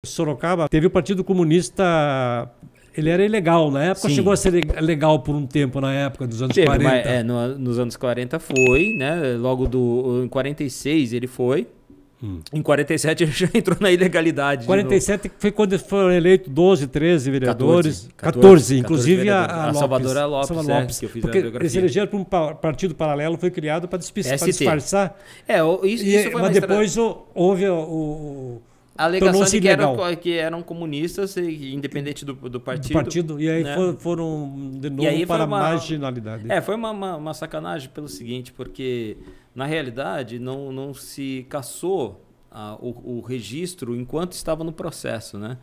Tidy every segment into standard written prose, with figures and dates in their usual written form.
Sorocaba teve o Partido Comunista, ele era ilegal na época, Sim. chegou a ser legal por um tempo na época dos anos Teve, 40. mas, nos anos 40 foi, né? Logo em 46 ele foi. Em 47 ele já entrou na ilegalidade. 47 foi quando foram eleitos 12, 13 vereadores. 14, 14 inclusive vereadores. a Lopes, Salvadora Lopes, que eu fiz porque a biografia. eles elegeram para um partido paralelo, foi criado para disfarçar. Isso foi mas depois houve o a alegação de ilegal. que eram comunistas, independente do partido. Do partido, e aí né? foram de novo para a marginalidade. Foi uma sacanagem pelo seguinte, porque na realidade não se cassou o registro enquanto estava no processo, né?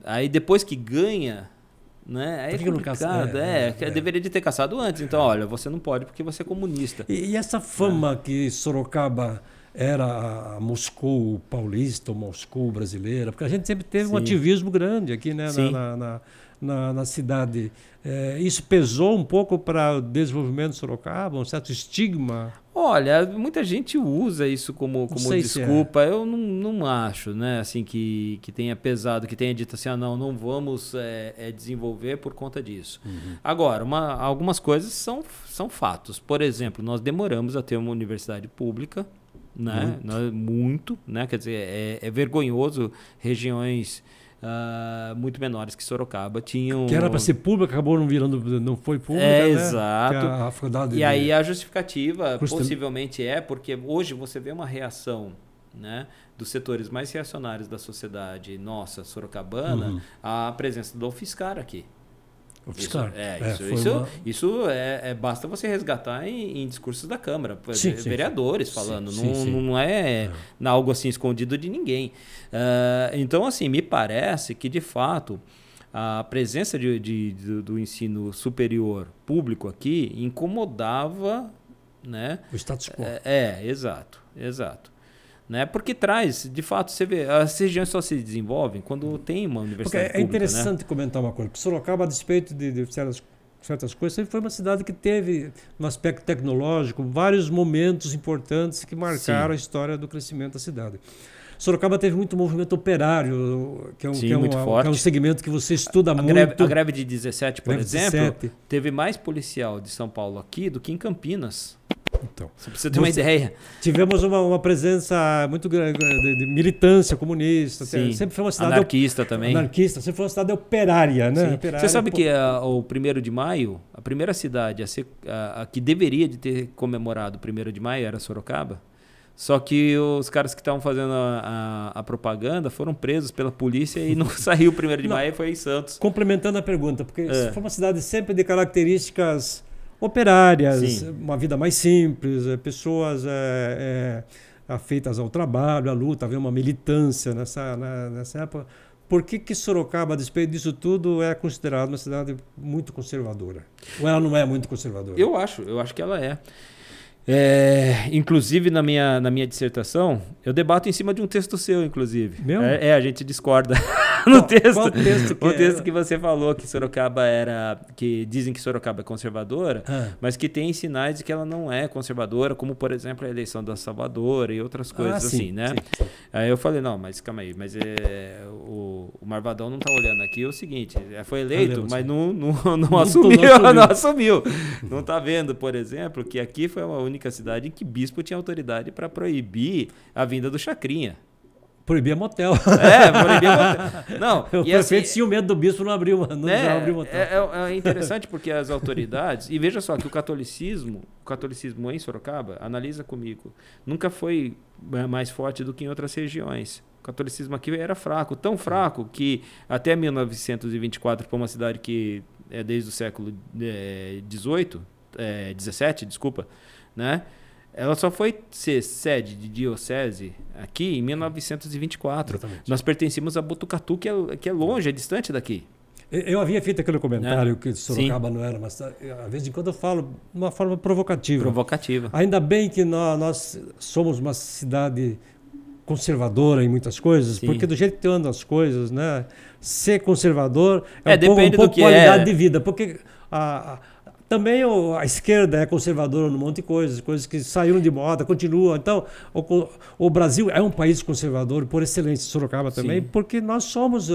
Aí depois que ganha, né? Aí é complicado, deveria de ter caçado antes. Então, olha, você não pode porque você é comunista. E essa fama que Sorocaba era a Moscou paulista ou Moscou brasileira, porque a gente sempre teve um ativismo grande aqui, né, na cidade. Isso pesou um pouco para o desenvolvimento de Sorocaba, um certo estigma? Olha, muita gente usa isso como desculpa. Eu não acho, né, assim, que tenha pesado, que tenha dito assim, não vamos desenvolver por conta disso. Agora, algumas coisas são fatos. Por exemplo, nós demoramos a ter uma universidade pública, né? Muito, né? Quer dizer, é vergonhoso regiões muito menores que Sorocaba tinham. Que era para ser pública, acabou não foi pública. Né? Exato. E aí a justificativa possivelmente porque hoje você vê uma reação, né, dos setores mais reacionários da sociedade nossa sorocabana à presença do UFSCar aqui. Isso basta você resgatar em discursos da Câmara, vereadores falando, não é algo assim escondido de ninguém. Então, assim, me parece que, de fato, a presença do ensino superior público aqui incomodava, né? O status quo. Exato. Né? Porque traz, de fato, você vê, as regiões só se desenvolvem quando tem uma universidade pública. É interessante comentar uma coisa, porque Sorocaba, a despeito de certas coisas, sempre foi uma cidade que teve, no aspecto tecnológico, vários momentos importantes que marcaram a história do crescimento da cidade. Sorocaba teve muito movimento operário, que é um segmento que você estuda muito. A greve de 17, por exemplo, teve mais policial de São Paulo aqui do que em Campinas. Então, só para você ter uma ideia. Tivemos uma presença muito grande de militância comunista. Sempre foi uma cidade anarquista também. Sempre foi uma cidade operária, né? Você sabe que o 1º de maio, a primeira cidade a que deveria de ter comemorado o 1º de maio era Sorocaba? Só que os caras que estavam fazendo a propaganda foram presos pela polícia e não saiu o 1º de maio, foi em Santos. Complementando a pergunta, porque foi uma cidade sempre de características operárias, uma vida mais simples, pessoas afeitas ao trabalho, à luta, havia uma militância nessa época. Por que Sorocaba, a despeito disso tudo, é considerada uma cidade muito conservadora? Ou ela não é muito conservadora? Eu acho que ela é. Inclusive na minha dissertação, eu debato em cima de um texto seu, inclusive. Meu? A gente discorda no texto. Qual texto o texto que você falou que Sorocaba que dizem que Sorocaba é conservadora, mas que tem sinais de que ela não é conservadora, como por exemplo a eleição da Salvador e outras coisas assim, né? Sim. Aí eu falei, não, mas calma aí, mas o Marvadão não tá olhando aqui, é o seguinte, foi eleito, mas não assumiu. Não tá vendo, por exemplo, que aqui foi uma única cidade em que bispo tinha autoridade para proibir a vinda do Chacrinha. Proibia motel. Proibia motel. Não, o prefeito tinha o medo do bispo não abriu motel. É interessante porque as autoridades... E veja só que o catolicismo em Sorocaba, analisa comigo, nunca foi mais forte do que em outras regiões. O catolicismo aqui era fraco, tão fraco que até 1924, para uma cidade que é desde o século XVII, desculpa, né? Ela só foi ser sede de diocese aqui em 1924. Exatamente. Nós pertencíamos a Botucatu, que é longe, é distante daqui. Eu havia feito aquele comentário que Sorocaba não era, mas de vez em quando eu falo de uma forma provocativa. Ainda bem que nós somos uma cidade conservadora em muitas coisas, porque do jeito que andam as coisas, né? Ser conservador é um pouco qualidade de vida, porque também a esquerda é conservadora num monte de coisas que saíram de moda, continuam. Então, o Brasil é um país conservador por excelência, Sorocaba também, sim, porque nós somos...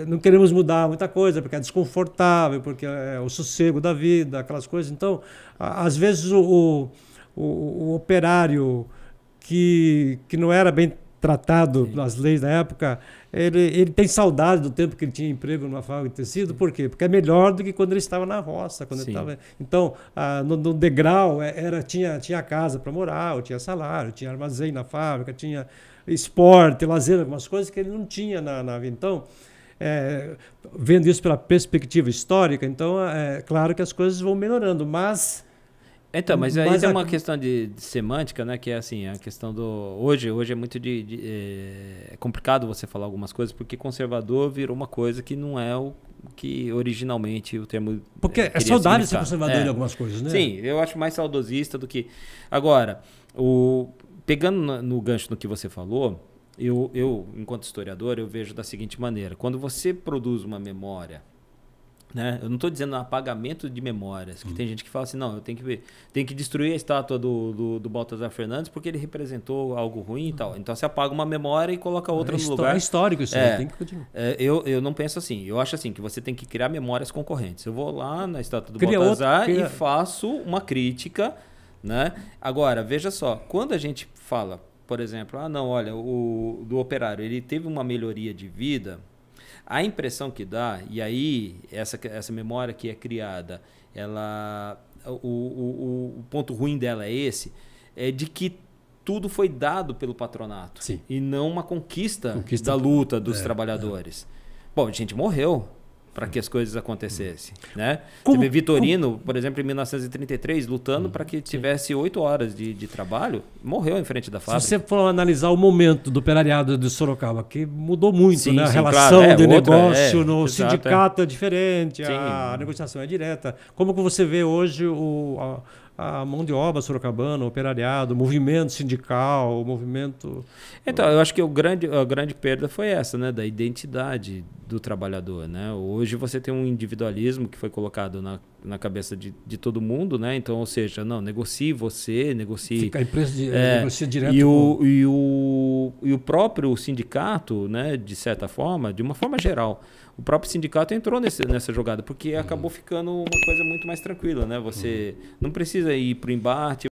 não queremos mudar muita coisa, porque é desconfortável, porque é o sossego da vida, aquelas coisas. Então, às vezes, o operário que não era bem tratado, sim, nas leis da época, ele tem saudade do tempo que ele tinha emprego numa fábrica de tecido. Sim. Por quê? Porque é melhor do que quando ele estava na roça. Quando ele estava... Então, no degrau, tinha casa para morar, tinha salário, tinha armazém na fábrica, tinha esporte, lazer, algumas coisas que ele não tinha na vida. Então, vendo isso pela perspectiva histórica, então é claro que as coisas vão melhorando, mas... Então, mas aí tem uma questão de semântica, né? Que é assim, a questão do... Hoje é muito é complicado você falar algumas coisas, porque conservador virou uma coisa que não é o que originalmente o termo... Porque é saudável ser conservador em algumas coisas, né? Sim, eu acho mais saudosista do que... Agora, pegando no gancho no que você falou, eu, enquanto historiador, eu vejo da seguinte maneira. Quando você produz uma memória... Né? Eu não estou dizendo apagamento de memórias, que tem gente que fala assim, não, eu tenho que destruir a estátua do Baltazar Fernandes porque ele representou algo ruim e tal. Então você apaga uma memória e coloca outra no lugar. É histórico isso, tem que continuar. Eu não penso assim, eu acho assim, que você tem que criar memórias concorrentes. Eu vou lá na estátua do Baltazar e faço uma crítica, né? Agora, veja só, quando a gente fala, por exemplo, não, olha, do operário, ele teve uma melhoria de vida... A impressão que dá, e aí essa memória que é criada, o ponto ruim dela é de que tudo foi dado pelo patronato. Sim. E não uma conquista da luta dos trabalhadores. Bom, a gente morreu para que as coisas acontecessem, né? Você vê Vitorino, por exemplo, em 1933, lutando para que tivesse 8 horas de trabalho, morreu em frente da fábrica. Se você for analisar o momento do operariado de Sorocaba, que mudou muito, né? A relação de negócio no sindicato é diferente, a negociação é direta. Como que você vê hoje a mão de obra sorocabana, o operariado, o movimento sindical, o movimento... Então, eu acho que a grande perda foi essa, né? Da identidade do trabalhador, né? Hoje você tem um individualismo que foi colocado na cabeça de todo mundo, né? Então, ou seja, não, negocie você, negocie... Fica a empresa negocia direto. E o próprio sindicato, né? De certa forma, de uma forma geral, o próprio sindicato entrou nessa jogada, porque acabou ficando uma coisa muito mais tranquila, né? Você não precisa ir para o embate,